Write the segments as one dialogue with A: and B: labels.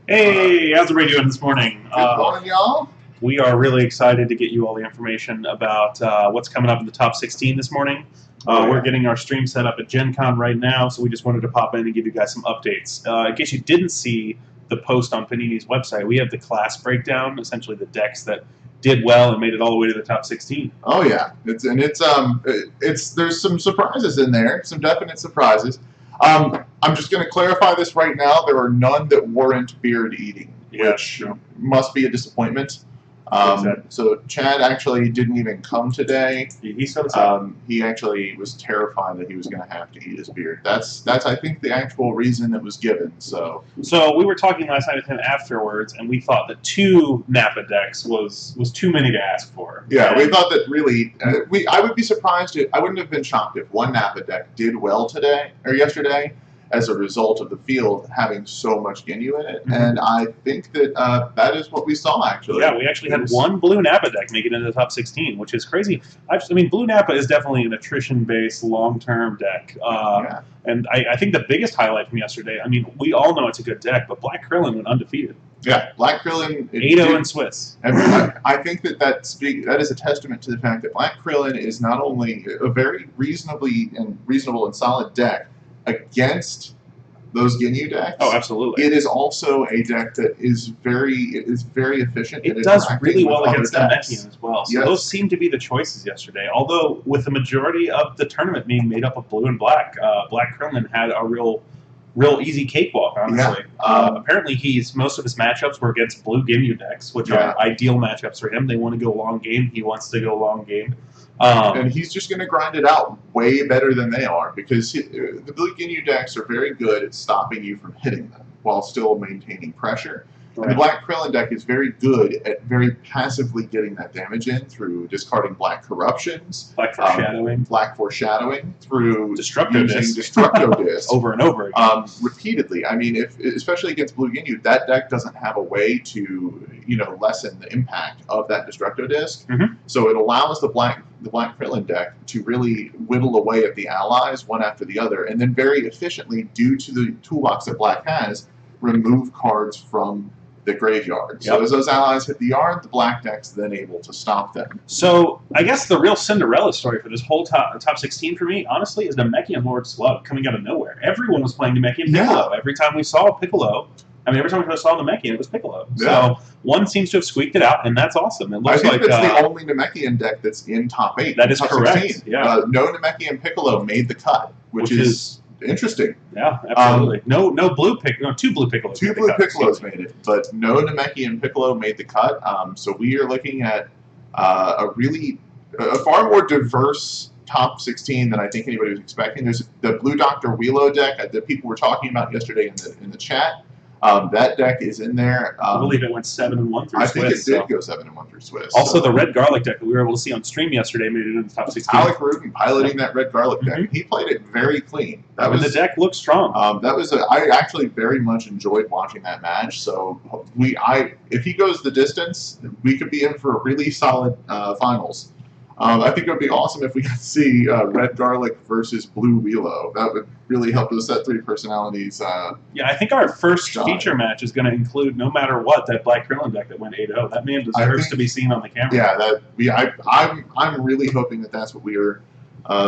A: Hey, how's everybody doing this morning?
B: Good morning, y'all.
A: We are really excited to get you all the information about what's coming up in the top 16 this morning. We're getting our stream set up at Gen Con right now, so we just wanted to pop in and give you guys some updates. In case you didn't see the post on Panini's website, we have the class breakdown, essentially the decks that did well and made it all the way to the top 16.
B: Oh yeah, there's some surprises in there, some definite surprises. I'm just going to clarify this right now. There are none that warrant beard eating, which must be a disappointment. So Chad actually didn't even come today. He actually was terrified that he was going to have to eat his beard. That's I think the actual reason that was given. So
A: we were talking last night with him afterwards, and we thought that 2 Napa decks was too many to ask for.
B: Yeah, we thought that really. I would be surprised. I wouldn't have been shocked if 1 Napa deck did well today or yesterday, as a result of the field having so much Ginyu in it. Mm-hmm. And I think that that is what we saw, actually.
A: Yeah, we actually had 1 Blue Napa deck make it into the top 16, which is crazy. I mean, Blue Napa is definitely an attrition-based, long-term deck. And I think the biggest highlight from yesterday, I mean, we all know it's a good deck, but Black Krillin went undefeated.
B: Yeah, Black Krillin...
A: 8-0 in Swiss.
B: I think that is a testament to the fact that Black Krillin is not only a very reasonable and solid deck, against those Ginyu decks.
A: Oh, absolutely.
B: It is also a deck that is very efficient.
A: It does really well against Namekian as well. So those seem to be the choices yesterday. Although with the majority of the tournament being made up of blue and black, Black Krillin had a real easy cakewalk, honestly. Yeah. Apparently, most of his matchups were against blue Ginyu decks, which are ideal matchups for him. They want to go long game. He wants to go long game.
B: And he's just going to grind it out way better than they are, because the blue Ginyu decks are very good at stopping you from hitting them while still maintaining pressure. Right. And the Black Krillin deck is very good at very passively getting that damage in through discarding Black Corruptions,
A: Black
B: Foreshadowing, through
A: using
B: Destructo Disc
A: over and over again.
B: Repeatedly. I mean, especially against blue Ginyu, that deck doesn't have a way to lessen the impact of that Destructo Disc.
A: Mm-hmm.
B: So it allows the Black Krillin deck to really whittle away at the allies one after the other, and then very efficiently, due to the toolbox that Black has, remove cards from the graveyard. So as those allies hit the yard, the Black deck's then able to stop them.
A: So I guess the real Cinderella story for this whole top 16 for me, honestly, is Namekian Lord Slug coming out of nowhere. Everyone was playing Namekian Piccolo. Every time we saw Piccolo, every time we saw Namekian, it was Piccolo. So one seems to have squeaked it out, and that's awesome. It looks
B: like that's the only Namekian deck that's in top 8.
A: That is correct.
B: 16. Yeah. No Namekian Piccolo made the cut, which is interesting.
A: Yeah, absolutely. No 2 blue Piccolos.
B: 2 blue Piccolos made it, but no Namekian Piccolo made the cut. So we are looking at a far more diverse top 16 than I think anybody was expecting. There's the Blue Dr. Wheelo deck that people were talking about yesterday in the chat. That deck is in there.
A: I believe it went 7-1 through Swiss.
B: I think it did go 7-1 through Swiss.
A: Also, the Red Garlic deck that we were able to see on stream yesterday made it into the top 16.
B: Alec Rudin piloting that Red Garlic deck. Mm-hmm. He played it very clean.
A: The deck looked strong.
B: I actually very much enjoyed watching that match. So if he goes the distance, we could be in for a really solid finals. I think it would be awesome if we could see Red Garlic versus Blue Wheelo. That would really help us set 3 personalities.
A: I think our first feature match is going to include, no matter what, that Black Krillin deck that went 8-0. That man deserves to be seen on the camera.
B: Yeah, I'm really hoping that that's what we are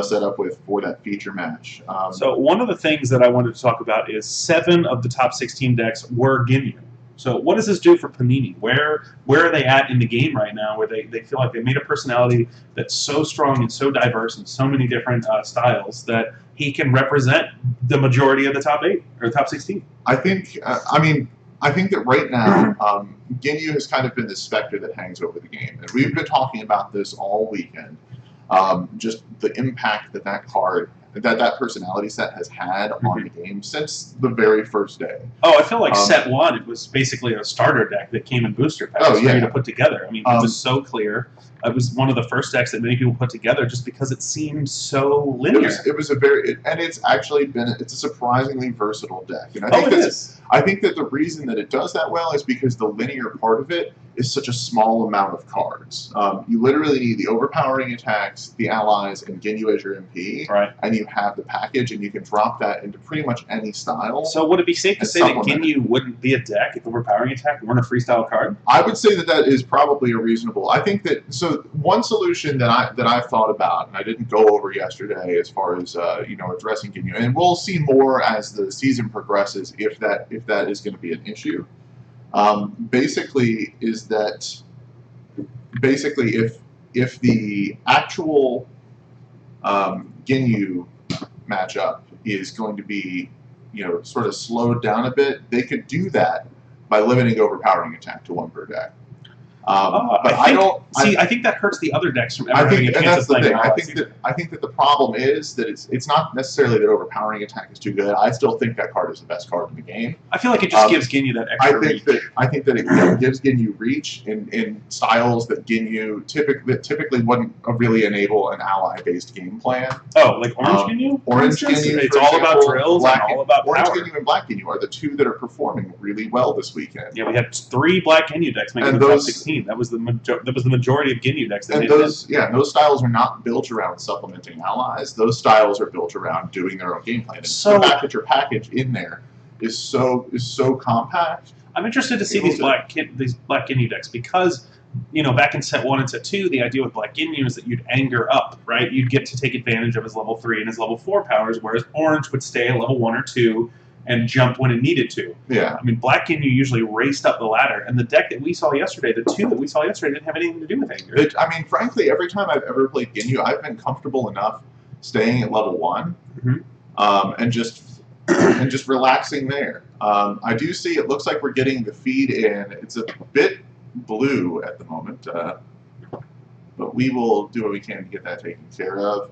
B: set up with for that feature match.
A: So one of the things that I wanted to talk about is 7 of the top 16 decks were Ginyu. So what does this do for Panini? Where are they at in the game right now, where they feel like they made a personality that's so strong and so diverse in so many different styles that he can represent the majority of the top 8 or top 16?
B: I think that right now, Ginyu has kind of been the specter that hangs over the game. And we've been talking about this all weekend. Just the impact that card, that personality set has had on the game since the very first day.
A: Oh, I feel like set 1, it was basically a starter deck that came in booster packs ready to put together. I mean, it was so clear. It was one of the first decks that many people put together just because it seemed so linear.
B: It's actually been a surprisingly versatile deck. And I think that the reason that it does that well is because the linear part of it is such a small amount of cards. You literally need the overpowering attacks, the allies, and Ginyu as your MP,
A: right?
B: And you have the package, and you can drop that into pretty much any style.
A: So would it be safe to say that Ginyu wouldn't be a deck if overpowering attack weren't a freestyle card?
B: I would say that is probably a reasonable. I think that one solution that I've thought about, and I didn't go over yesterday as far as addressing Ginyu, and we'll see more as the season progresses if that is going to be an issue. Basically, if the actual Ginyu matchup is going to be sort of slowed down a bit, they could do that by limiting overpowering attack to 1 per deck.
A: I think that hurts the other decks from ever having a chance of playing allies.
B: I think that the problem is that it's not necessarily that overpowering attack is too good. I still think that card is the best card in the game.
A: I feel like it just gives Ginyu that extra reach.
B: I think that it gives Ginyu reach in styles that Ginyu typically wouldn't really enable an ally-based game plan.
A: Oh, like Orange Ginyu?
B: Orange Ginyu,
A: it's all about drills and all about power.
B: Orange Ginyu and Black Ginyu are the two that are performing really well this weekend.
A: Yeah, we had 3 Black Ginyu decks making the top 16. That was the majority of Ginyu decks.
B: And those styles are not built around supplementing allies. Those styles are built around doing their own game plan. And the fact that your package in there is so compact.
A: I'm interested to see these Black Ginyu decks because back in set 1 and set 2, the idea with Black Ginyu is that you'd anger up, right? You'd get to take advantage of his level 3 and his level 4 powers, whereas Orange would stay at level 1 or 2 and jump when it needed to.
B: Yeah.
A: I mean, Black Ginyu usually raced up the ladder, and the deck that we saw yesterday, the 2 that we saw yesterday, didn't have anything to do with anger.
B: Frankly, every time I've ever played Ginyu, I've been comfortable enough staying at level 1 and just relaxing there. I do see it looks like we're getting the feed in. It's a bit blue at the moment, but we will do what we can to get that taken care of.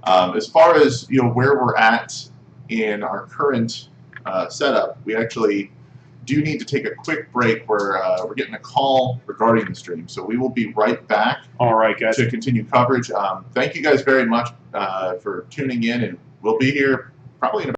B: As far as where we're at in our current setup, we actually do need to take a quick break where we're getting a call regarding the stream. So we will be right back.
A: All right, guys.
B: To continue coverage. Thank you guys very much for tuning in, and we'll be here probably in about